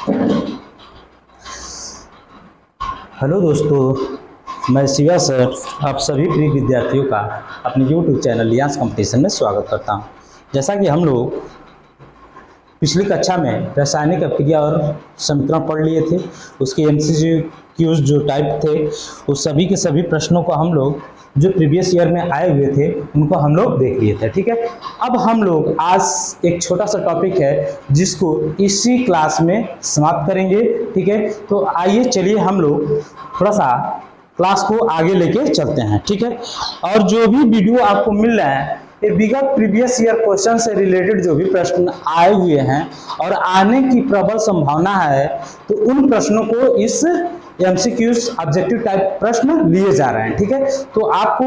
Hello दोस्तों, मैं Shiva sir आप सभी प्रिय विद्यार्थियों का अपने YouTube चैनल लियांस कंपटीशन में स्वागत करता हूं। जैसा कि हम लोग पिछली कक्षा में रासायनिक अभिक्रिया और समीकरण पढ़ लिए थे, उसके MCQs जो टाइप थे उस सभी के सभी प्रश्नों को हम लोग जो प्रीवियस ईयर में आए हुए थे उनको हम लोग देख लिए थे। ठीक है, अब हम लोग आज एक छोटा सा टॉपिक है जिसको इसी क्लास में समाप्त करेंगे। ठीक है, तो आइए चलिए हम लोग थोड़ा सा क्लास को आगे लेके चलते हैं। ठीक है, और जो भी वीडियो आपको मिल रहा है ये विगत प्रीवियस ईयर क्वेश्चन से रिलेटेड जो भी प्रश्न आए हुए हैं और आने की प्रबल संभावना है, तो उन प्रश्नों को इस MCQs ऑब्जेक्टिव टाइप प्रश्न लिए जा रहे हैं। ठीक है, तो आपको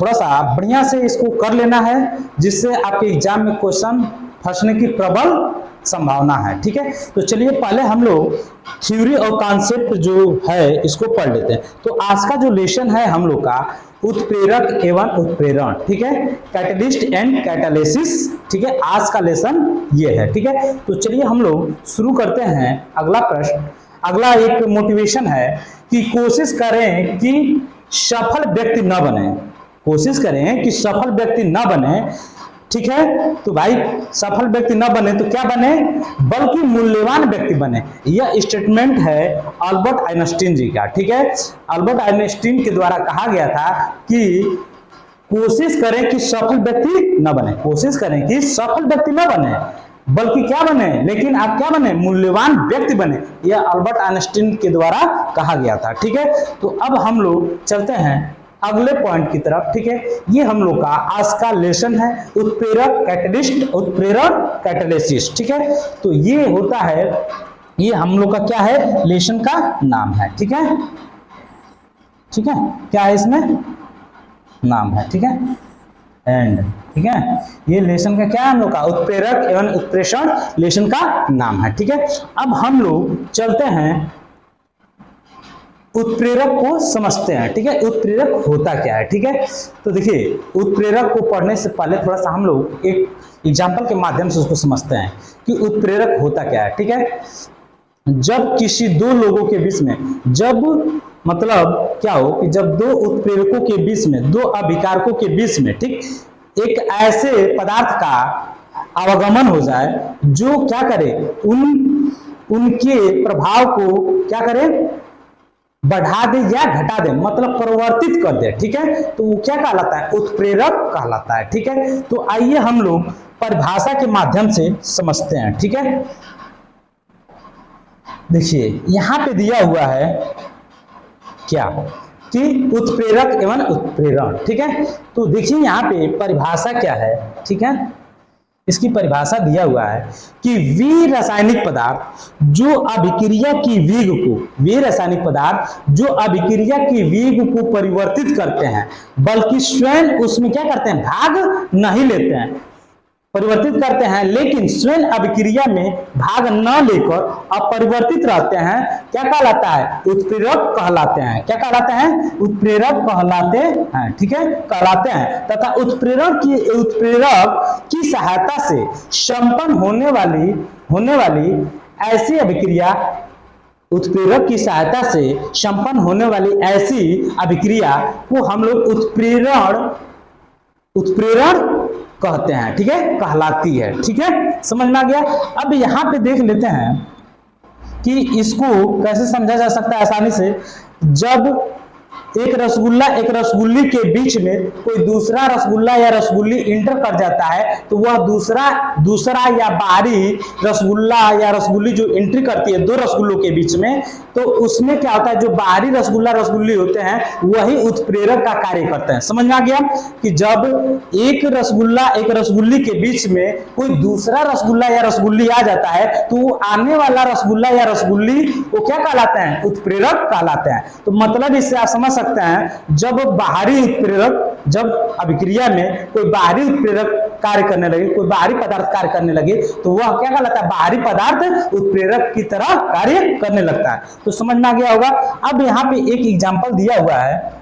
थोड़ा सा बढ़िया से इसको कर लेना है जिससे आपके एग्जाम में क्वेश्चन फंसने की प्रबल संभावना है। ठीक है, तो चलिए पहले हम लोग थ्योरी और कॉन्सेप्ट जो है इसको पढ़ लेते हैं। तो आज का जो लेसन है हम लोग का उत्प्रेरक एवं उत्प्रेरण, ठीक है, कैटलिस्ट एंड कैटालिसिस। ठीक है, आज का लेसन ये है। ठीक है, तो चलिए हम लोग शुरू करते हैं। अगला प्रश्न, अगला एक मोटिवेशन है कि कोशिश करें कि सफल व्यक्ति न बने। कोशिश करें कि सफल व्यक्ति न बने। ठीक है, तो भाई सफल व्यक्ति न बने तो क्या बने, बल्कि मूल्यवान व्यक्ति बने। यह स्टेटमेंट है अल्बर्ट आइंस्टीन जी का। ठीक है, अल्बर्ट आइंस्टीन के द्वारा कहा गया था कि कोशिश करें कि सफल व्यक्ति न बने, कोशिश करें कि सफल व्यक्ति न बने बल्कि क्या बने, लेकिन आप क्या बने, मूल्यवान व्यक्ति बने। यह अल्बर्ट आइंस्टीन के द्वारा कहा गया था। ठीक है, तो अब हम लोग चलते हैं अगले पॉइंट की तरफ। ठीक है, ये हम लोग का आज का लेसन है उत्प्रेरक कैटलिस्ट उत्प्रेरण कैटालिसिस। ठीक है, तो ये होता है, ये हम लोग का क्या है, लेसन का नाम है। ठीक है, ठीक है, क्या है इसमें नाम है। ठीक है, एंड ठीक है, ये लेसन का क्या है, हम लोग का उत्प्रेरक एवं उत्प्रेषण लेसन का नाम है। ठीक है, अब हम लोग चलते हैं उत्प्रेरक को समझते हैं। ठीक है, उत्प्रेरक होता क्या है। ठीक है, तो देखिए उत्प्रेरक को पढ़ने से पहले थोड़ा सा हम लोग एक एग्जाम्पल के माध्यम से उसको समझते हैं कि उत्प्रेरक होता क्या है। ठीक है, जब किसी दो लोगों के बीच में, जब मतलब क्या हो कि जब दो उत्प्रेरकों के बीच में, दो अभिकारकों के बीच में, ठीक, एक ऐसे पदार्थ का आवागमन हो जाए जो क्या करे, उनके प्रभाव को क्या करे, बढ़ा दे या घटा दे, मतलब परिवर्तित कर दे। ठीक है, तो वो क्या कहलाता है, उत्प्रेरक कहलाता है। ठीक है, तो आइए हम लोग परिभाषा के माध्यम से समझते हैं। ठीक है, देखिए यहां पे दिया हुआ है क्या कि उत्प्रेरक एवं उत्प्रेरण। ठीक है, तो देखिए यहाँ पे परिभाषा क्या है। ठीक है, इसकी परिभाषा दिया हुआ है कि वे रासायनिक पदार्थ जो अभिक्रिया की वेग को, वे रासायनिक पदार्थ जो अभिक्रिया की वेग को परिवर्तित करते हैं बल्कि स्वयं उसमें क्या करते हैं, भाग नहीं लेते हैं, परिवर्तित करते हैं लेकिन स्वयं अभिक्रिया में भाग न लेकर अपरिवर्तित रहते हैं, क्या कहलाता है, उत्प्रेरक कहलाते हैं। क्या कहलाते हैं, उत्प्रेरक कहलाते हैं। ठीक है, कहलाते हैं। तथा उत्प्रेरक की सहायता से संपन्न होने वाली ऐसी अभिक्रिया, उत्प्रेरक की सहायता से संपन्न होने वाली ऐसी अभिक्रिया को हम लोग उत्प्रेरण कहते हैं। ठीक है, कहलाती है। ठीक है, समझ में आ गया। अब यहाँ पे देख लेते हैं कि इसको कैसे समझा जा सकता है आसानी से। जब एक रसगुल्ला एक रसगुल्ली के बीच में कोई दूसरा रसगुल्ला या रसगुल्ली इंटर कर जाता है तो वह दूसरा या बाहरी रसगुल्ला या रसगुल्ली जो एंट्री करती है दो रसगुल्लों के बीच में, तो उसमें क्या होता है, जो बाहरी रसगुल्ला रसगुल्ली होते हैं वही उत्प्रेरक का कार्य करते हैं। समझ में आ गया कि जब एक रसगुल्ला एक रसगुल्ली के बीच में कोई दूसरा रसगुल्ला या रसगुल्ली आ जाता है तो आने वाला रसगुल्ला या रसगुल्ली वो क्या कहलाते हैं, उत्प्रेरक कहलाते हैं। तो मतलब इससे आप समझ सकते हैं, जब बाहरी उत्प्रेरक, जब अभिक्रिया में कोई बाहरी उत्प्रेरक कार्य करने लगे, कोई बाहरी पदार्थ कार्य करने लगे तो वह क्या कहलाता है, बाहरी पदार्थ उत्प्रेरक की तरह कार्य करने लगता है। तो समझ में आ गया होगा। अब यहाँ पे एक एग्जाम्पल दिया हुआ है,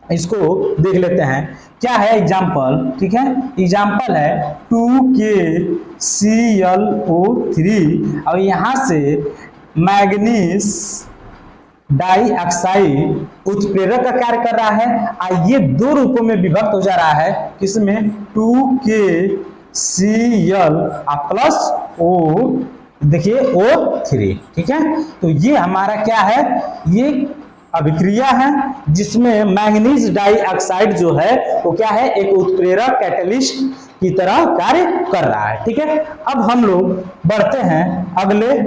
इसको देख लेते हैं क्या है एग्जाम्पल। ठीक है, एग्जाम्पल है 2KClO3 और यहाँ से मैग्नीज डाइऑक्साइड उत्प्रेरक का कार्य कर रहा है और ये दो रूपों में विभक्त हो जा रहा है, किसमें 2KCl प्लस O, देखिए O3, ठीक है। तो ये हमारा क्या है, ये अभिक्रिया है जिसमें मैंगनीज डाइऑक्साइड जो है वो क्या है, एक उत्प्रेरक कैटलिस्ट की तरह कार्य कर रहा है, ठीक है। अब हम लोग बढ़ते हैं अगले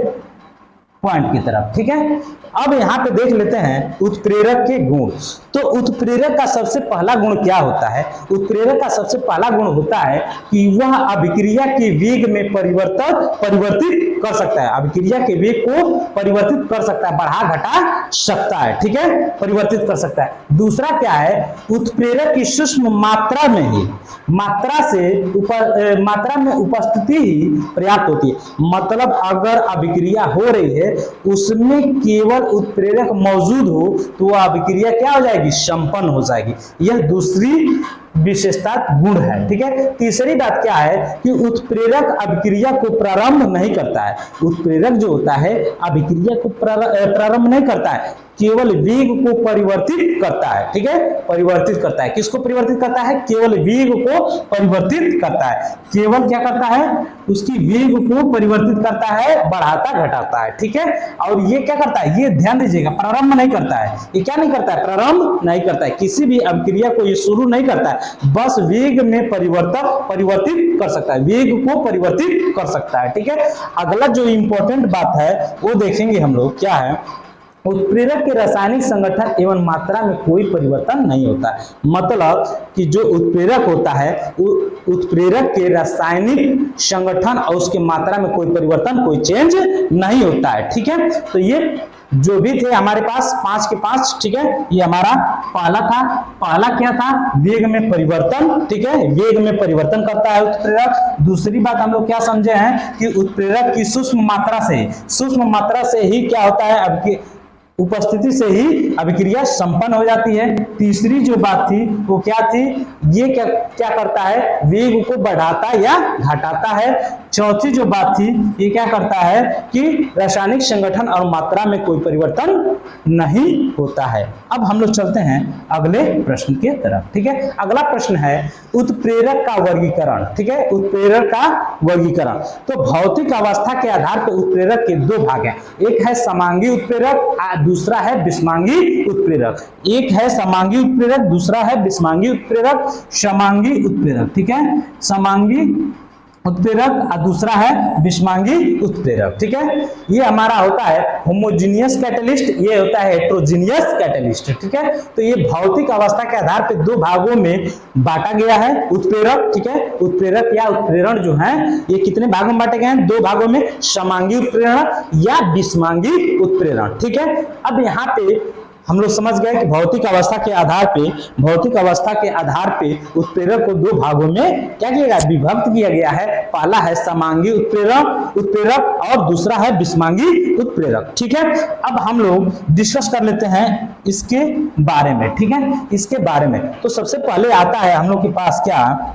पॉइंट की तरफ, ठीक है। अब यहाँ पे देख लेते हैं उत्प्रेरक के गुण। तो उत्प्रेरक का सबसे पहला गुण क्या होता है? उत्प्रेरक का सबसे पहला गुण होता है कि वह अभिक्रिया के वेग में परिवर्तित कर सकता है, अभिक्रिया के वेग को परिवर्तित कर सकता है, बढ़ा घटा सकता है, ठीक है, परिवर्तित कर सकता है। दूसरा क्या है, उत्प्रेरक की सूक्ष्म मात्रा में ही मात्रा में उपस्थिति ही पर्याप्त होती है। मतलब अगर अभिक्रिया हो रही है उसमें केवल उत्प्रेरक मौजूद हो तो वह अभिक्रिया क्या हो जाएगी, संपन्न हो जाएगी। यह दूसरी विशेषता गुण है, ठीक है। तीसरी बात क्या है कि उत्प्रेरक अभिक्रिया को प्रारंभ नहीं करता है। उत्प्रेरक जो होता है अभिक्रिया को प्रारंभ नहीं करता है, केवल वेग को परिवर्तित करता है, ठीक है, परिवर्तित करता है। किसको परिवर्तित करता है? केवल वेग को परिवर्तित करता है। केवल क्या करता है, उसकी वेग को परिवर्तित करता है, बढ़ाता घटाता है, ठीक है। और ये क्या करता है, ये ध्यान दीजिएगा, प्रारंभ नहीं करता है। ये क्या नहीं करता है, प्रारंभ नहीं करता है, किसी भी अभिक्रिया को ये शुरू नहीं करता है, बस वेग में परिवर्तित कर सकता है, वेग को परिवर्तित कर सकता है, ठीक है। अगला जो इंपॉर्टेंट बात है वो देखेंगे हम लोग, क्या है, उत्प्रेरक के रासायनिक संगठन एवं मात्रा में कोई परिवर्तन नहीं होता है। मतलब कि जो उत्प्रेरक होता है, उत्प्रेरक के रासायनिक संगठन और उसके मात्रा में कोई परिवर्तन, कोई चेंज नहीं होता है, ठीक है। तो ये जो भी थे हमारे पास 5 के 5, ठीक है। ये हमारा पहला था। पहला क्या था, वेग में परिवर्तन, ठीक है, वेग में परिवर्तन करता है उत्प्रेरक। दूसरी बात हम लोग क्या समझे हैं कि उत्प्रेरक की सूक्ष्म मात्रा से ही क्या होता है, अब उपस्थिति से ही अभिक्रिया संपन्न हो जाती है। तीसरी जो बात थी वो क्या थी, ये क्या करता है, वेग को बढ़ाता या घटाता है। चौथी जो बात थी ये क्या करता है कि रासायनिक संगठन और मात्रा में कोई परिवर्तन नहीं होता है। अब हम लोग चलते हैं अगले प्रश्न के तरफ, ठीक है। अगला प्रश्न है उत्प्रेरक का वर्गीकरण, ठीक है, उत्प्रेरक का वर्गीकरण। तो भौतिक अवस्था के आधार पर उत्प्रेरक के दो भाग हैं, एक है समांगी उत्प्रेरक, दूसरा है विषमांगी उत्प्रेरक। एक है समांगी उत्प्रेरक, दूसरा है विषमांगी उत्प्रेरक, समांगी उत्प्रेरक, ठीक है, समांगी उत्प्रेरक और दूसरा है विषमांगी उत्प्रेरक, ठीक है। ये हमारा होता है होमोजीनियस कैटलिस्ट, ये होता है हेट्रोजीनियस कैटलिस्ट, ठीक है। तो ये भौतिक अवस्था के आधार पर दो भागों में बांटा गया है उत्प्रेरक, ठीक है। उत्प्रेरक या उत्प्रेरण जो है ये कितने भागों में बांटे गए हैं, दो भागों में, समांगी उत्प्रेरण या विषमांगी उत्प्रेरण, ठीक है। अब यहाँ पे हम लोग समझ गए कि भौतिक अवस्था के आधार पे उत्प्रेरक को दो भागों में क्या किया गया, विभक्त किया गया है। पहला है समांगी उत्प्रेरक और दूसरा है विषमांगी उत्प्रेरक, ठीक है। अब हम लोग डिस्कस कर लेते हैं इसके बारे में, ठीक है, इसके बारे में। तो सबसे पहले आता है हम लोग के पास क्या,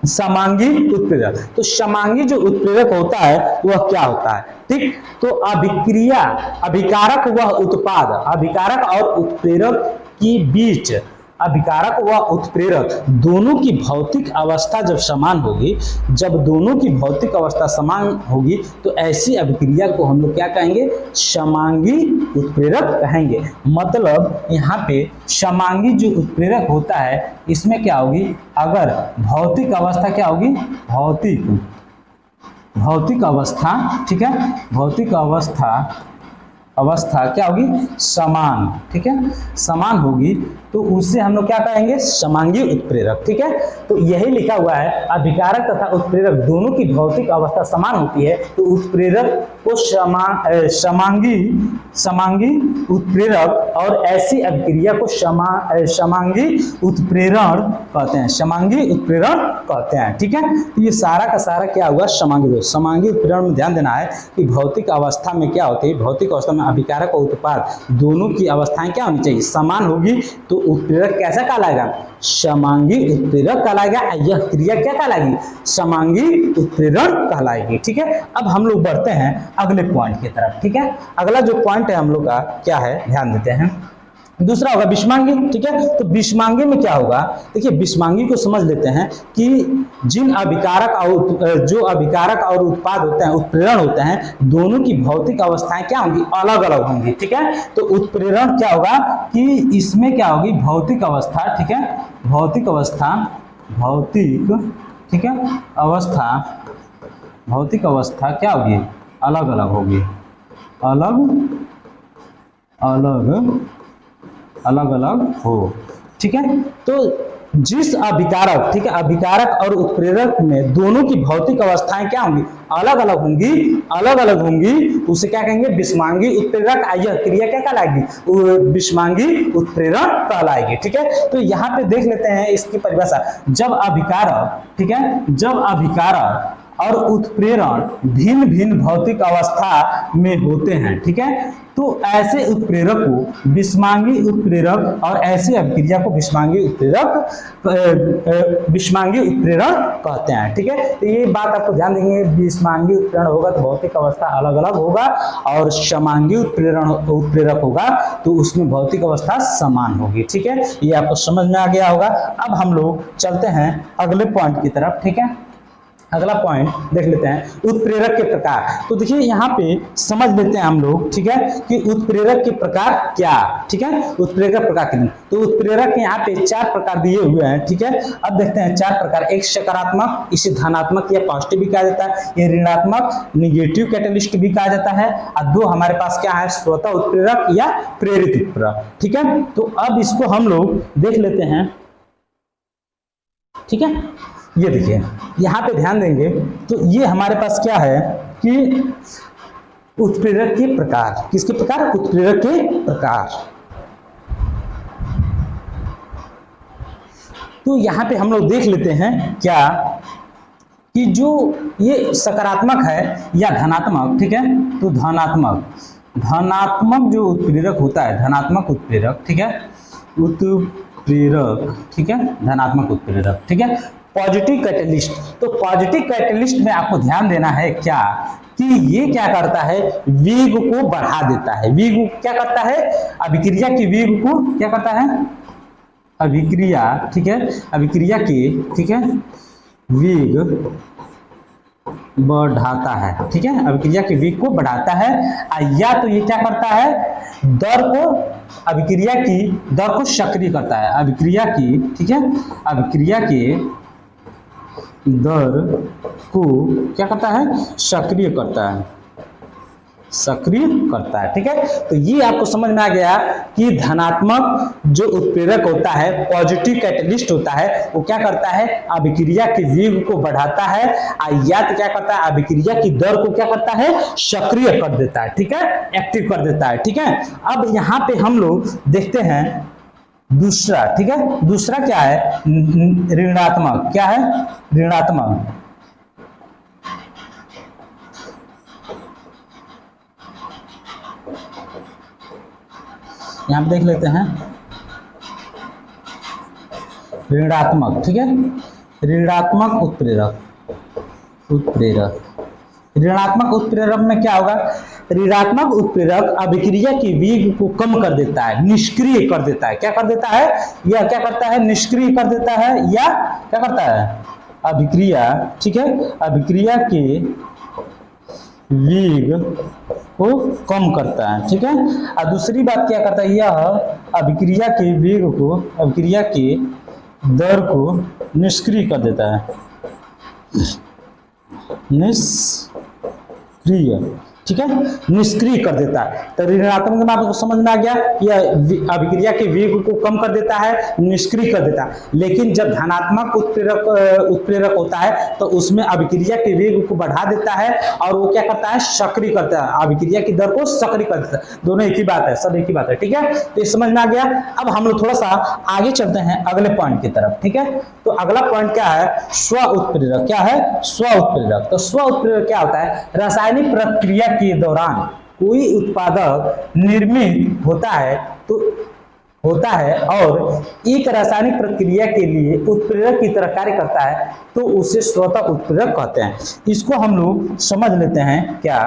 समांगी उत्प्रेरक। तो समांगी जो उत्प्रेरक होता है वह क्या होता है, ठीक। तो अभिक्रिया, अभिकारक वह उत्पाद, अभिकारक और उत्प्रेरक के बीच, अभिकारक व उत्प्रेरक दोनों की भौतिक अवस्था जब समान होगी, जब दोनों की भौतिक अवस्था समान होगी तो ऐसी अभिक्रिया को हम लोग क्या कहेंगे, समांगी उत्प्रेरक कहेंगे। मतलब यहाँ पे समांगी जो उत्प्रेरक होता है इसमें क्या होगी, अगर भौतिक अवस्था क्या होगी, भौतिक अवस्था, ठीक है, भौतिक अवस्था क्या होगी, समान, ठीक है, समान होगी तो उससे हम लोग क्या कहेंगे, समांगी उत्प्रेरक, ठीक है। तो यही लिखा हुआ है, अभिकारक तथा उत्प्रेरक दोनों की भौतिक अवस्था समान होती है तो उत्प्रेरक को समांगी उत्प्रेरक और ऐसी अभिक्रिया को समांगी उत्प्रेरण कहते हैं, समांगी उत्प्रेरण कहते हैं, ठीक है। तो ये सारा का सारा क्या हुआ, समांगी उत्प्रेरण में ध्यान देना है कि भौतिक अवस्था में क्या होती है, भौतिक अवस्था में अभिकारक और उत्पाद दोनों की अवस्थाएं क्या होनी चाहिए, समान होगी, तो उत्प्रेरक कैसा कहलाएगा, समांगी उत्प्रेरक कहलाएगा। यह क्रिया क्या कहलाएगी, समांगी उत्प्रेरण कहलाएगी। ठीक है, अब हम लोग बढ़ते हैं अगले पॉइंट की तरफ। ठीक है, अगला जो पॉइंट है हम लोग का क्या है, ध्यान देते हैं। दूसरा होगा विषमांगी। ठीक है, तो विषमांगी में क्या होगा, देखिए विषमांगी को समझ लेते हैं कि जिन अभिकारक और जो अभिकारक और उत्पाद होते हैं, उत्प्रेरण होते हैं, दोनों की भौतिक अवस्थाएं क्या होंगी, अलग अलग होंगी। ठीक है, तो उत्प्रेरण क्या होगा कि इसमें क्या होगी, भौतिक अवस्था। ठीक है, भौतिक अवस्था, भौतिक, ठीक है, अवस्था, भौतिक अवस्था क्या होगी, अलग अलग होगी, अलग अलग अलग अलग हो। ठीक है, तो जिस अभिकारक, ठीक है, अभिकारक और उत्प्रेरक में दोनों की भौतिक अवस्थाएं क्या होंगी, अलग अलग होंगी, अलग अलग होंगी, उसे क्या कहेंगे, विषमांगी उत्प्रेरक। यह क्रिया क्या कहलाएगी, विषमांगी उत्प्रेरण कहलाएगी। ठीक है, तो यहाँ पे देख लेते हैं इसकी परिभाषा। जब अभिकारक, ठीक है, जब अभिकारक और उत्प्रेरण भिन्न भिन्न भौतिक अवस्था में होते हैं, ठीक है, तो ऐसे उत्प्रेरक को विषमांगी उत्प्रेरक और ऐसे अभिक्रिया को विषमांगी उत्प्रेरक, विषमांगी उत्प्रेरण कहते हैं। ठीक है, तो ये बात आपको ध्यान देंगे, विषमांगी उत्प्रेरण होगा तो भौतिक अवस्था अलग अलग होगा, और समांगी उत्प्रेरण उत्प्रेरक होगा तो उसमें भौतिक अवस्था समान होगी। ठीक है, ये आपको समझ में आ गया होगा। अब हम लोग चलते हैं अगले पॉइंट की तरफ। ठीक है, अगला पॉइंट देख लेते हैं, उत्प्रेरक के प्रकार। तो देखिए यहाँ पे समझ लेते हैं हम लोग, ठीक है, कि उत्प्रेरक के प्रकार क्या, ठीक है, उत्प्रेरक प्रकार कितने। तो उत्प्रेरक यहाँ पे 4 प्रकार दिए हुए हैं। ठीक है, अब देखते हैं 4 प्रकार। एक सकारात्मक, इसे धनात्मक या पॉजिटिव भी कहा जाता है, ये ऋणात्मक निगेटिव कैटलिस्ट भी कहा जाता है, और 2 हमारे पास क्या है, स्वतः उत्प्रेरक या प्रेरित उत्प्रेरक। ठीक है, तो अब इसको हम लोग देख लेते हैं। ठीक है, ये देखिए यहाँ पे ध्यान देंगे तो ये हमारे पास क्या है कि उत्प्रेरक के प्रकार, किसके प्रकार, उत्प्रेरक के प्रकार। तो यहाँ पे हम लोग देख लेते हैं क्या कि जो ये सकारात्मक है या धनात्मक, ठीक है, तो धनात्मक जो उत्प्रेरक होता है, धनात्मक उत्प्रेरक, ठीक है, उत्प्रेरक, ठीक है, धनात्मक उत्प्रेरक। ठीक है, पॉजिटिव कैटलिस्ट। तो पॉजिटिव कैटलिस्ट में आपको ध्यान देना है क्या कि ये क्या करता है, वेग को बढ़ा देता है। वेग क्या करता है, अभिक्रिया की वेग को क्या करता है, अभिक्रिया, ठीक है, अभिक्रिया की, ठीक है, वेग बढ़ाता है। ठीक है, अभिक्रिया की वेग को बढ़ाता है, या तो ये क्या करता है, दर को, अभिक्रिया की दर को सक्रिय करता है, अभिक्रिया की, ठीक है, अभिक्रिया के दर को क्या करता है, सक्रिय करता है, सक्रिय करता है। ठीक है, तो ये आपको समझ में आ गया कि धनात्मक जो उत्प्रेरक होता है, पॉजिटिव कैटलिस्ट होता है, वो क्या करता है, अभिक्रिया के वेग को बढ़ाता है, या तो क्या करता है, अभिक्रिया की दर को क्या करता है, सक्रिय कर देता है। ठीक है, एक्टिव कर देता है। ठीक है, अब यहाँ पे हम लोग देखते हैं दूसरा। ठीक है, दूसरा क्या है, ऋणात्मक। क्या है, ऋणात्मक। यहां पे देख लेते हैं ऋणात्मक। ठीक है, ऋणात्मक उत्प्रेरक, उत्प्रेरक, ऋणात्मक उत्प्रेरक में क्या होगा, ऋणात्मक उत्प्रेरक अभिक्रिया की वेग को कम कर देता है, निष्क्रिय कर देता है। क्या कर देता है, या क्या करता है, निष्क्रिय कर देता है, या क्या करता है, अभिक्रिया, ठीक है, अभिक्रिया के वेग को कम करता है। ठीक है, और दूसरी बात क्या करता है, यह अभिक्रिया के वेग को, अभिक्रिया के दर को निष्क्रिय कर देता है, निष्क्रिय, ठीक है, निष्क्रिय कर देता है। तो ऋणात्मक में आपको समझ में आ गया, यह अभिक्रिया के वेग को कम कर देता है, निष्क्रिय कर देता है। लेकिन जब धनात्मक उत्प्रेरक होता है तो उसमें अभिक्रिया के वेग को बढ़ा देता है, और वो क्या करता है, सक्रिय करता है, अभिक्रिया की दर को सक्रिय कर देता है। दोनों एक ही बात है, सब एक ही बात है। ठीक है, तो ये समझ में आ गया। अब हम लोग थोड़ा सा आगे चलते हैं अगले पॉइंट की तरफ। ठीक है, तो अगला पॉइंट क्या है, स्व उत्प्रेरक। क्या है, स्व उत्प्रेरक। तो स्व उत्प्रेरक क्या होता है, रासायनिक प्रक्रिया के दौरान कोई उत्पादक निर्मित होता है और एक रासायनिक प्रक्रिया के लिए उत्प्रेरक की तरह कार्य करता है तो उसे स्वतः उत्प्रेरक कहते हैं। इसको हम लोग समझ लेते हैं क्या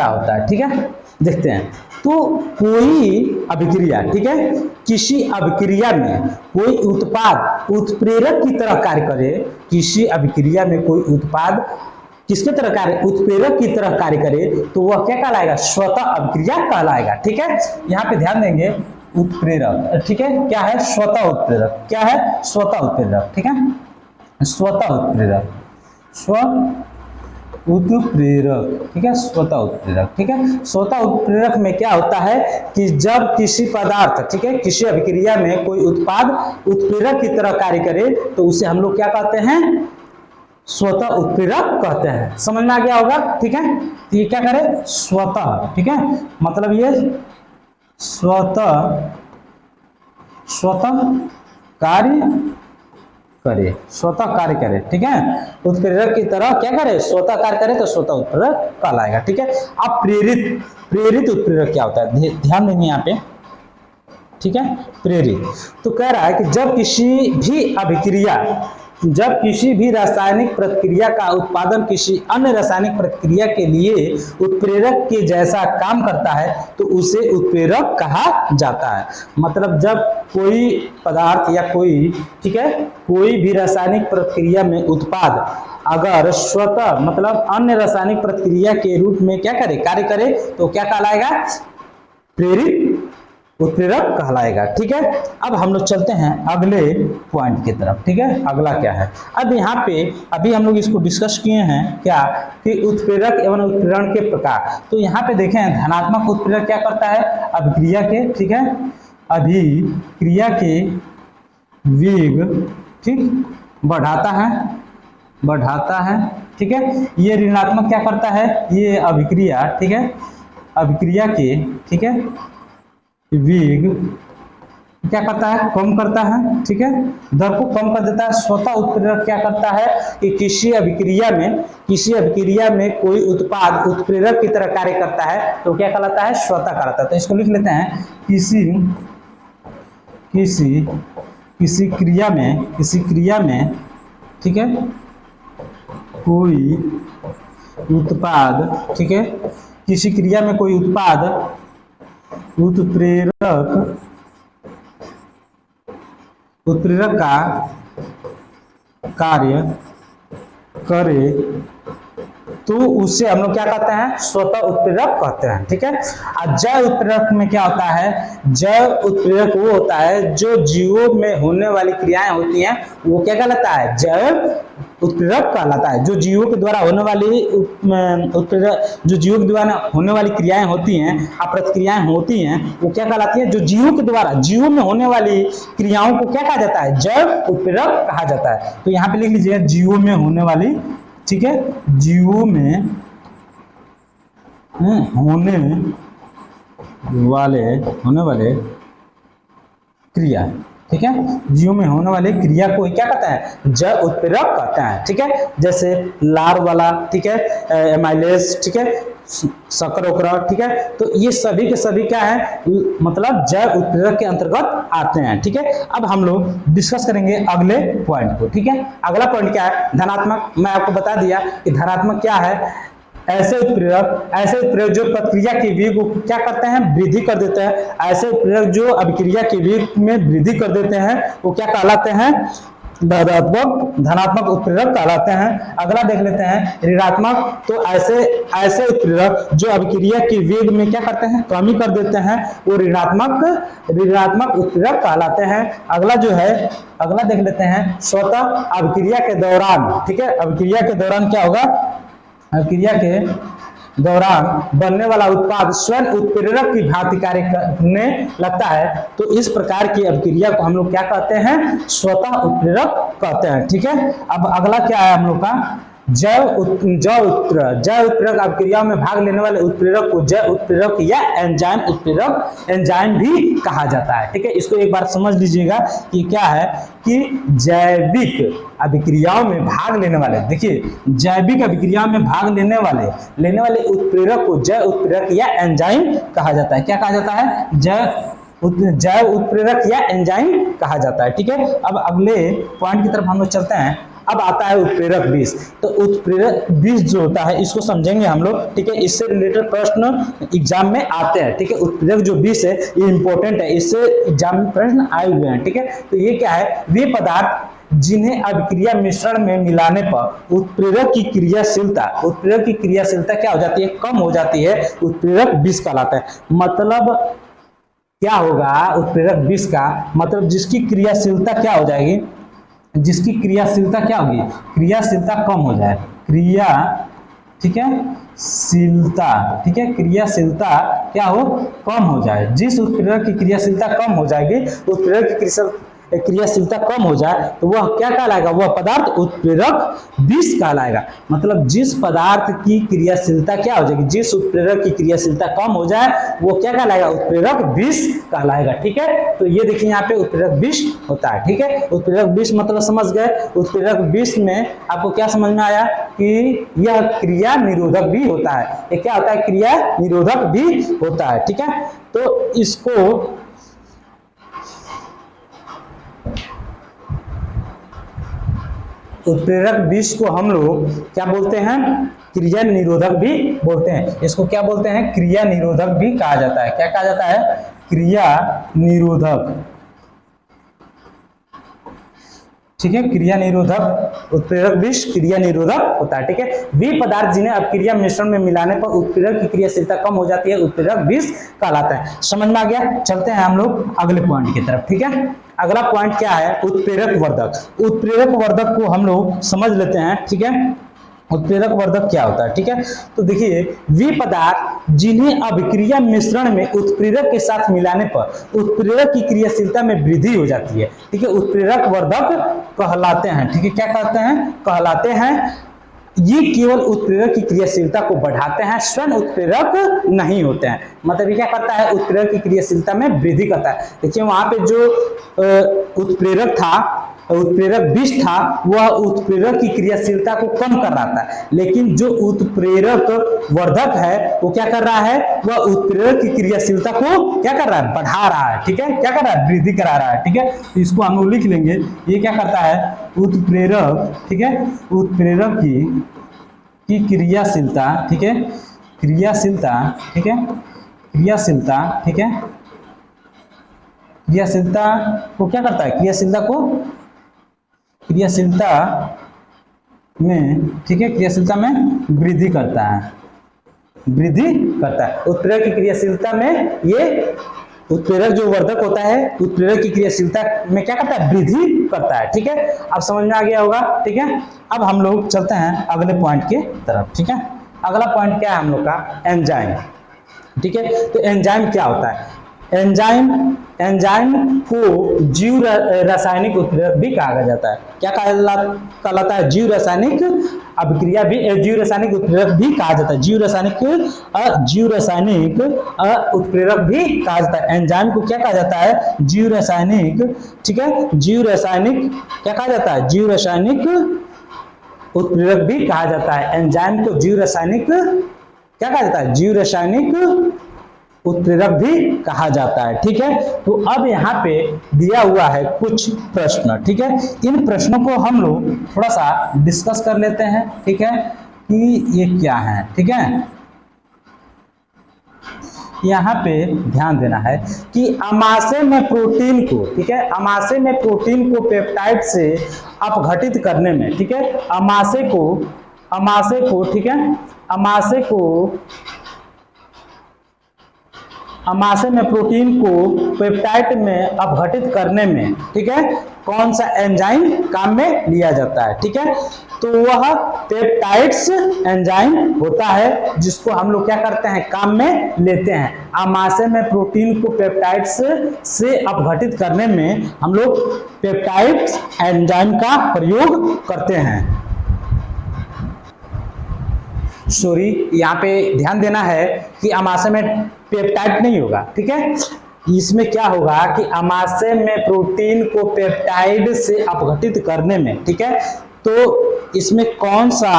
होता है, ठीक है। देखते हैं, तो कोई अभिक्रिया, ठीक है, किसी अभिक्रिया में कोई उत्पाद उत्प्रेरक की तरह कार्य करे, किसी अभिक्रिया में कोई उत्पाद किसके तरह कार्य, उत्प्रेरक की तरह कार्य करे तो वह क्या कहलाएगा, स्वतः अभिक्रिया कहलाएगा, ठीक है। यहाँ पे ध्यान देंगे, उत्प्रेरक, ठीक है, क्या है, स्वतः उत्प्रेरक, क्या है, स्वतः उत्प्रेरक, ठीक है, स्वतः उत्प्रेरक, उत्प्रेरक, ठीक है, स्वतः उत्प्रेरक, ठीक है। स्वतः उत्प्रेरक में क्या होता है कि जब किसी पदार्थ, ठीक है, किसी अभिक्रिया में कोई उत्पाद उत्प्रेरक की तरह कार्य करे तो उसे हम लोग क्या कहते हैं, स्वतः उत्प्रेरक कहते हैं। समझ में आ गया होगा, ठीक है। तो ये क्या करे, स्वतः, ठीक है, मतलब ये स्वतः कार्य करे, स्वतः कार्य करे, ठीक है, उत्प्रेरक की तरह क्या करे, स्वतः कार्य करे तो स्वतः उत्प्रेरक कहलाएगा, ठीक है। अब प्रेरित उत्प्रेरक क्या होता है, ध्यान देंगे यहाँ पे, ठीक है। प्रेरित तो कह रहा है कि जब किसी भी रासायनिक प्रक्रिया का उत्पादन किसी अन्य रासायनिक प्रक्रिया के लिए उत्प्रेरक के जैसा काम करता है तो उसे उत्प्रेरक कहा जाता है। मतलब जब कोई पदार्थ या कोई, ठीक है, कोई भी रासायनिक प्रक्रिया में उत्पाद अगर स्वतः मतलब अन्य रासायनिक प्रक्रिया के रूप में क्या करे, कार्य करे तो क्या कहलाएगा, प्रेरित उत्प्रेरक कहलाएगा, ठीक है। अब हम लोग चलते हैं अगले पॉइंट की तरफ, ठीक है। अगला क्या है, अब यहाँ पे अभी हम लोग इसको डिस्कस किए हैं क्या कि उत्प्रेरक एवं उत्प्रेरण के प्रकार। तो यहाँ पे देखें, धनात्मक उत्प्रेरक क्या करता है, अभिक्रिया के, ठीक है, अभिक्रिया के वेग, ठीक, बढ़ाता है, ठीक है। ये ऋणात्मक क्या करता है, ये अभिक्रिया, ठीक है, अभिक्रिया के, ठीक है, वेग क्या करता है, कम करता है, ठीक है, दर को कम कर देता है। स्वतः उत्प्रेरक क्या करता है कि किसी अभिक्रिया में कोई उत्पाद उत्प्रेरक की तरह कार्य करता है तो क्या कहलाता है, स्वतः कहलाता है। तो इसको लिख लेते हैं, किसी क्रिया में, ठीक है, कोई उत्पाद, ठीक है, किसी क्रिया में कोई उत्पाद उत्प्रेरक का कार्य करे तो उसे हम लोग क्या कहते हैं, स्वतः उत्प्रेरक कहते हैं, ठीक है। और जैव उत्प्रेरक में क्या होता है, जैव उत्प्रेरक वो होता है जो जीवों में होने वाली क्रियाएं होती हैं वो क्या कहलाता है, जैव उत्प्रेरक कहलाता है। जो जीवों के द्वारा होने वाली क्रियाएं होती हैं, प्रतिक्रियाएं होती हैं, वो क्या कहलाती है, जो जीवों में होने वाली क्रियाओं को क्या कहा जाता है, जैव उत्प्रेरक कहा जाता है। तो यहाँ पे लिख लीजिए, जीवों में होने वाली, ठीक है, जीवों में होने वाले क्रिया, ठीक है, जीवों में होने वाली क्रिया को क्या कहता है, जैव उत्प्रेरक कहता है, ठीक है। जैसे लार वाला, ठीक है, एमाइलेज, ठीक है, शक्कर ओकरा, ठीक है। तो ये सभी के सभी क्या है, मतलब जैव उत्प्रेरक के अंतर्गत आते हैं, ठीक है। अब हम लोग डिस्कस करेंगे अगले पॉइंट को, ठीक है। अगला पॉइंट क्या है, धनात्मक। मैं आपको बता दिया कि धनात्मक क्या है, ऐसे उत्प्रेरक जो प्रक्रिया के वेग को क्या करते हैं, वृद्धि कर देते हैं। ऐसे उत्प्रेरक जो अभिक्रिया के वेग में वृद्धि कर देते हैं वो क्या कहलाते हैं, धनात्मक उत्प्रेरक कहलाते हैं। अगला देख लेते हैं ऋणात्मक। तो ऐसे उत्प्रेरक जो अभिक्रिया के वेग में क्या करते हैं, कमी कर देते हैं, वो ऋणात्मक उत्प्रेरक कहलाते हैं। अगला जो है, अगला देख लेते हैं स्वतः अभिक्रिया के दौरान, ठीक है। अभिक्रिया के दौरान क्या होगा, अभिक्रिया के दौरान बनने वाला उत्पाद स्वयं उत्प्रेरक की भांति कार्य करने लगता है तो इस प्रकार की अभिक्रिया को हम लोग क्या कहते हैं, स्वतः उत्प्रेरक कहते हैं, ठीक है। अब अगला क्या है हम लोग का, जैव उत्प्रेरक अभिक्रियाओं में भाग लेने वाले उत्प्रेरक को जैव उत्प्रेरक या एंजाइम उत्प्रेरक एंजाइम भी कहा जाता है। ठीक है, इसको एक बार समझ लीजिएगा कि क्या है कि जैविक अभिक्रियाओं में भाग लेने वाले, देखिए जैविक अभिक्रियाओं में भाग लेने वाले उत्प्रेरक को जैव उत्प्रेरक या एंजाइम कहा जाता है। क्या कहा जाता है? जैव उत्प्रेरक या एंजाइम कहा जाता है। ठीक है, अब अगले पॉइंट की तरफ हम लोग चलते हैं। अब आता है उत्प्रेरक विष। तो उत्प्रेरक विष जो होता है इसको समझेंगे हम लोग। ठीक है, इससे रिलेटेड प्रश्न एग्जाम में आते हैं। ठीक है, उत्प्रेरक जो विष है ये इंपॉर्टेंट है, इससे एग्जाम में प्रश्न आए हुए हैं। ठीक है, तो ये क्या है? वे पदार्थ जिन्हें अभिक्रिया मिश्रण में मिलाने पर उत्प्रेरक की क्रियाशीलता क्या हो जाती है? कम हो जाती है, उत्प्रेरक विष कहलाता है। मतलब क्या होगा? उत्प्रेरक विष का मतलब जिसकी क्रियाशीलता क्या हो जाएगी? जिसकी क्रियाशीलता क्या होगी? क्रियाशीलता कम हो जाए, ठीक है, शीलता, ठीक है, क्रियाशीलता क्या हो? कम हो जाए। जिस उत्प्रेरक की क्रियाशीलता कम हो जाएगी, उत्प्रेरक की क्रियाशीलता कम हो जाए तो वह क्या कहलाएगा? वह पदार्थ उत्प्रेरक विष कहलाएगा। मतलब जिस पदार्थ की क्रियाशीलता क्या हो जाएगी? जिस उत्प्रेरक की क्रियाशीलता कम हो जाए वो क्या कहलाएगा? उत्प्रेरक विष कहलाएगा। ठीक है, तो ये देखिए यहाँ पे उत्प्रेरक विष होता है। ठीक है, उत्प्रेरक विष मतलब समझ गए। उत्प्रेरक विष में आपको क्या समझ में आया कि यह क्रिया निरोधक भी होता है। ये क्या होता है? क्रिया निरोधक भी होता है। ठीक है, तो इसको उत्प्रेरक विष को हम लोग क्या बोलते हैं? क्रिया निरोधक भी बोलते हैं। इसको क्या बोलते हैं? क्रिया निरोधक भी कहा जाता है। क्या कहा जाता है? क्रिया निरोधक। ठीक है, क्रिया निरोधक। उत्प्रेरक विष क्रिया निरोधक होता है। ठीक है, वे पदार्थ जिन्हें अपक्रिया मिश्रण में मिलाने पर उत्प्रेरक की क्रियाशीलता कम हो जाती है, उत्प्रेरक विष कहलाता है। समझ में आ गया? चलते हैं हम लोग अगले पॉइंट की तरफ। ठीक है, अगला पॉइंट क्या है? उत्प्रेरक वर्धक। उत्प्रेरक वर्धक को हम लोग समझ लेते हैं। ठीक है, उत्प्रेरक वर्धक क्या होता है? ठीक है, तो देखिए वे पदार्थ जिन्हें अभिक्रिया मिश्रण में उत्प्रेरक के साथ मिलाने पर उत्प्रेरक की क्रियाशीलता में वृद्धि हो जाती है, ठीक है, उत्प्रेरक वर्धक कहलाते हैं। ठीक है, क्या कहते हैं? कहलाते हैं। ये केवल उत्प्रेरक की क्रियाशीलता को बढ़ाते हैं, स्वयं उत्प्रेरक नहीं होते हैं। मतलब ये क्या करता है? उत्प्रेरक की क्रियाशीलता में वृद्धि करता है। देखिए वहां पे जो उत्प्रेरक था, उत्प्रेरक विष था, वह उत्प्रेरक की क्रियाशीलता को कम कर रहा था, लेकिन जो उत्प्रेरक वर्धक है वो क्या कर रहा है? वह उत्प्रेरक की क्रियाशीलता को क्या कर रहा है? बढ़ा रहा है। ठीक है, क्या कर रहा है? वृद्धि करा रहा है। ठीक है, तो इसको हम लोग लिख लेंगे। ये क्या करता है? उत्प्रेरक, ठीक है, उत्प्रेरक की क्रियाशीलता, ठीक है, क्रियाशीलता, ठीक है, क्रियाशीलता, ठीक है, क्रियाशीलता को क्या करता है? क्रियाशीलता में, ठीक है, क्रियाशीलता में वृद्धि करता है, वृद्धि करता है। उत्प्रेरक की क्रियाशीलता में ये उत्प्रेरक जो वर्धक होता है, उत्प्रेरक की क्रियाशीलता में क्या करता है? वृद्धि करता है। ठीक है, अब समझ में आ गया होगा। ठीक है, अब हम लोग चलते हैं अगले पॉइंट के तरफ। ठीक है, अगला पॉइंट क्या है हम लोग का? एंजाइम। ठीक है, तो एंजाइम क्या होता है? एंजाइम को जीव रासायनिक उत्प्रेरक भी कहा जाता है। क्या कहलाता है? जीव रासायनिक अभिक्रिया भी, जीव रासायनिक उत्प्रेरक भी कहा जाता है। जीव रासायनिक उत्प्रेरक भी कहा जाता है। एंजाइम को क्या कहा जाता है? जीव रासायनिक, ठीक है, जीव रासायनिक क्या कहा जाता है? जीव रासायनिक उत्प्रेरक भी कहा जाता है। एंजाइम को जीव रासायनिक क्या कहा जाता है? जीव रासायनिक उत्प्रेरक भी कहा जाता है। ठीक है, तो अब यहाँ पे दिया हुआ है कुछ प्रश्न। ठीक है, इन प्रश्नों को हम लोग थोड़ा सा डिस्कस कर लेते हैं। ठीक है, कि ये क्या है। ठीक है, यहाँ पे ध्यान देना है कि अमाशय में प्रोटीन को, ठीक है, अमाशय में प्रोटीन को पेप्टाइड से अपघटित करने में, ठीक है, अमाशय को, ठीक है, अमाशय में प्रोटीन को पेप्टाइड में अपघटित करने में, ठीक है, कौन सा एंजाइम काम में लिया जाता है? ठीक है, तो वह पेप्टाइड्स एंजाइम होता है, जिसको हम लोग क्या करते हैं? काम में लेते हैं। अमाशय में प्रोटीन को पेप्टाइड्स से अपघटित करने में हम लोग पेप्टाइड्स एंजाइम का प्रयोग करते हैं। सॉरी, यहाँ पे ध्यान देना है कि अमाशय में पेप्टाइड नहीं होगा, ठीक है। इसमें क्या होगा कि अमाशय में प्रोटीन को पेप्टाइड से अपघटित करने में, ठीक है, तो इसमें कौन सा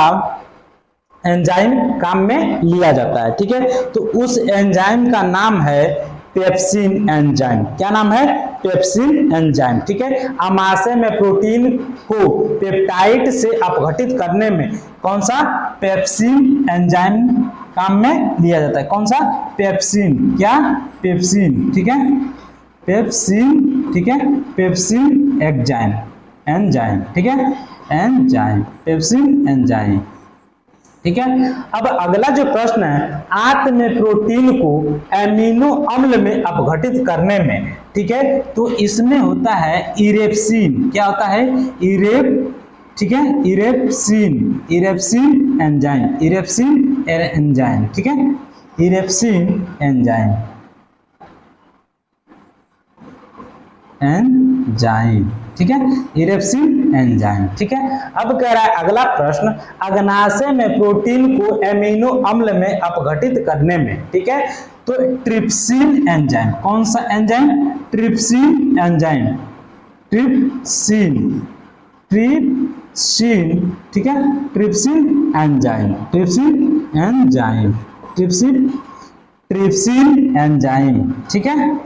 एंजाइम काम में लिया जाता है, ठीक है। तो उस एंजाइम का नाम है पेप्सिन एंजाइम। क्या नाम है? पेप्सिन एंजाइम, ठीक है। अमाशय में प्रोटीन को पेप्टाइड से अपघटित करने में कौन सा? पेप्सिन एंजाइम काम में लिया जाता है। कौन सा? पेप्सिन। क्या? पेप्सिन, ठीक है, पेप्सिन, ठीक है, पेप्सिन एंजाइम, एंजाइम, ठीक है, एंजाइम, पेप्सिन एंजाइम, ठीक है। अब अगला जो प्रश्न है, आंत में प्रोटीन को एमिनो अम्ल में अपघटित करने में, ठीक है, तो इसमें होता है इरेप्सिन। क्या होता है? ठीक है, erepsin, erepsin enzyme, erepsin enzyme, ठीक है, इरेप्सिन एंजाइम, एंजाइम, ठीक है, इरेप्सिन एंजाइम, ठीक है। अब कह रहा है अगला प्रश्न, अग्नाशय में प्रोटीन को एमिनो अम्ल में अपघटित करने में, ठीक है, तो ट्रिप्सिन एंजाइम। कौन सा enzyme? Trypsin enzyme, trypsin, trypsin, ठीक है, trypsin enzyme, trypsin enzyme, trypsin, trypsin enzyme, ठीक है।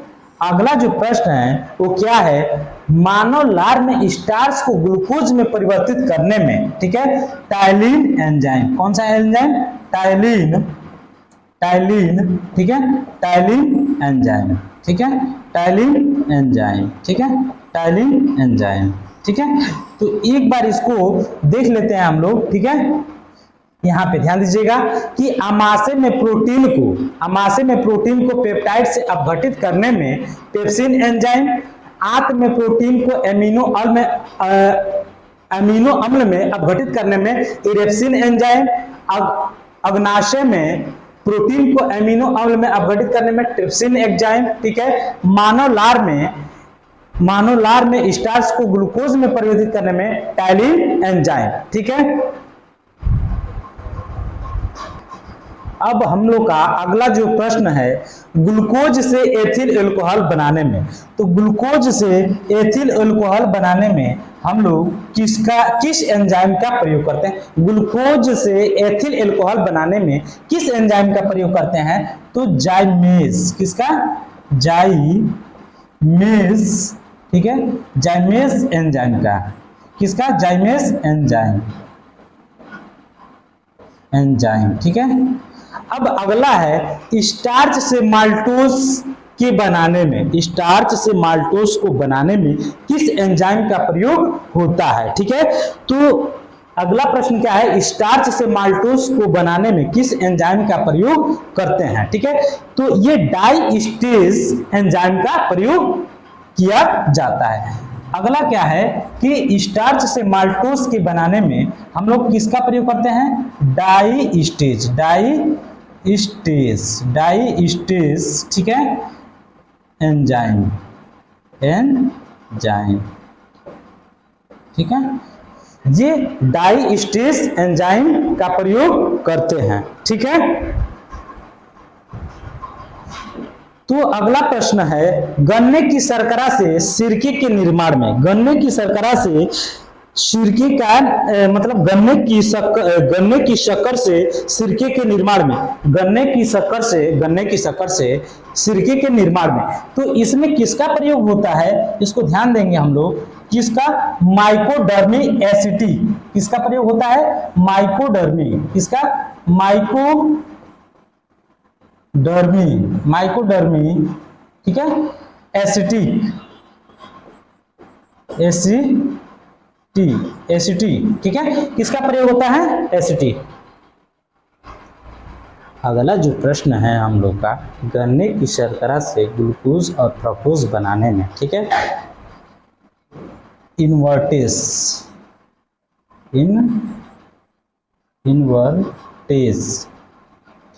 अगला जो प्रश्न है वो क्या है? मानव लार में स्टार्च को ग्लूकोज में परिवर्तित करने में, ठीक है, टाइलिन एंजाइम। कौन सा एंजाइम? टाइलिन, टाइलिन, ठीक है, टाइलिन एंजाइम, ठीक है, टाइलिन एंजाइम, ठीक है, टाइलिन एंजाइम, ठीक है। तो एक बार इसको देख लेते हैं हम लोग, ठीक है। यहाँ पे ध्यान दीजिएगा कि अमाशय में प्रोटीन को पेप्टाइड से अपघटित करने में पेप्सिन एंजाइम, आंत में प्रोटीन को एमिनो अम्ल में अपघटित करने में इरेप्सिन एंजाइम, अग्नाशय में प्रोटीन को एमिनो अम्ल में अपघटित करने में ट्रिप्सिन एंजाइम, ठीक है। मानव लार में स्टार्च को ग्लूकोज में परिवर्तित करने में टाइलिन एंजाइम, ठीक है। अब हम लोग का अगला जो प्रश्न है, ग्लूकोज से एथिल अल्कोहल बनाने में, तो ग्लूकोज से एथिल अल्कोहल बनाने में हम लोग किस एंजाइम का प्रयोग करते हैं? ग्लूकोज से एथिल अल्कोहल बनाने में किस एंजाइम का प्रयोग करते हैं? तो जाइमेज। किसका? जाइमेज, ठीक है, जाइमेज एंजाइम का। किसका? जाइमेज एंजाइम, एंजाइम, ठीक है। अब अगला है स्टार्च से माल्टोस के बनाने में, स्टार्च से माल्टोस को बनाने में किस एंजाइम का प्रयोग होता है, ठीक है। तो अगला प्रश्न क्या है? स्टार्च से माल्टोस को बनाने में किस एंजाइम का प्रयोग करते हैं, ठीक है। तो ये डाइस्टेज एंजाइम का प्रयोग किया जाता है। अगला क्या है कि स्टार्च से माल्टोस के बनाने में हम लोग किसका प्रयोग करते हैं? डाइस्टेज, डाइस्टेज, ठीक है, एंजाइम, एंजाइम, ठीक है, ये डाइस्टेज एंजाइम का प्रयोग करते हैं, ठीक है। तो अगला प्रश्न है, गन्ने की शर्करा से सिरके के निर्माण में, गन्ने की शर्करा से सिरके का मतलब गन्ने की शक्कर से सिरके के निर्माण में, गन्ने की शक्कर से सिरके के निर्माण में, तो इसमें किसका प्रयोग होता है? इसको ध्यान देंगे हम लोग। किसका? माइकोडर्मी एसिटी। किसका प्रयोग होता है? माइकोडर्मी। किसका? माइकोडर्मी, ठीक है, एसिटी, ठीक है, किसका प्रयोग होता है? एसिटी। अगला जो प्रश्न है हम लोग का, गन्ने की शर्करा से ग्लूकोज और फ्रक्टोज बनाने में, ठीक है, इनवर्टेज,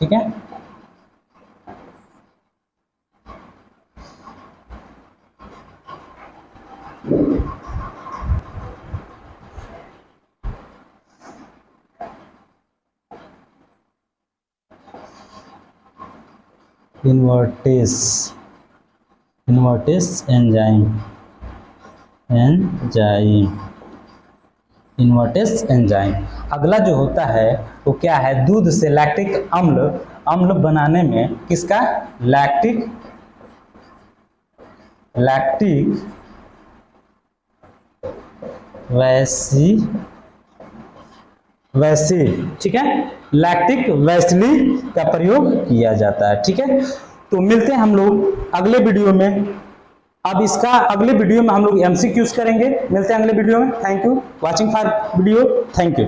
ठीक है, इन्वर्टेस एंजाइम। अगला जो होता है वो क्या है, दूध से लैक्टिक अम्ल बनाने में किसका, लैक्टिक वैसिल, ठीक है, लैक्टिक वैसिली का प्रयोग किया जाता है। ठीक है, तो मिलते हैं हम लोग अगले वीडियो में। अब इसका अगले वीडियो में हम लोग एमसीक्यूज करेंगे। मिलते हैं अगले वीडियो में। Thank you watching for video. Thank you.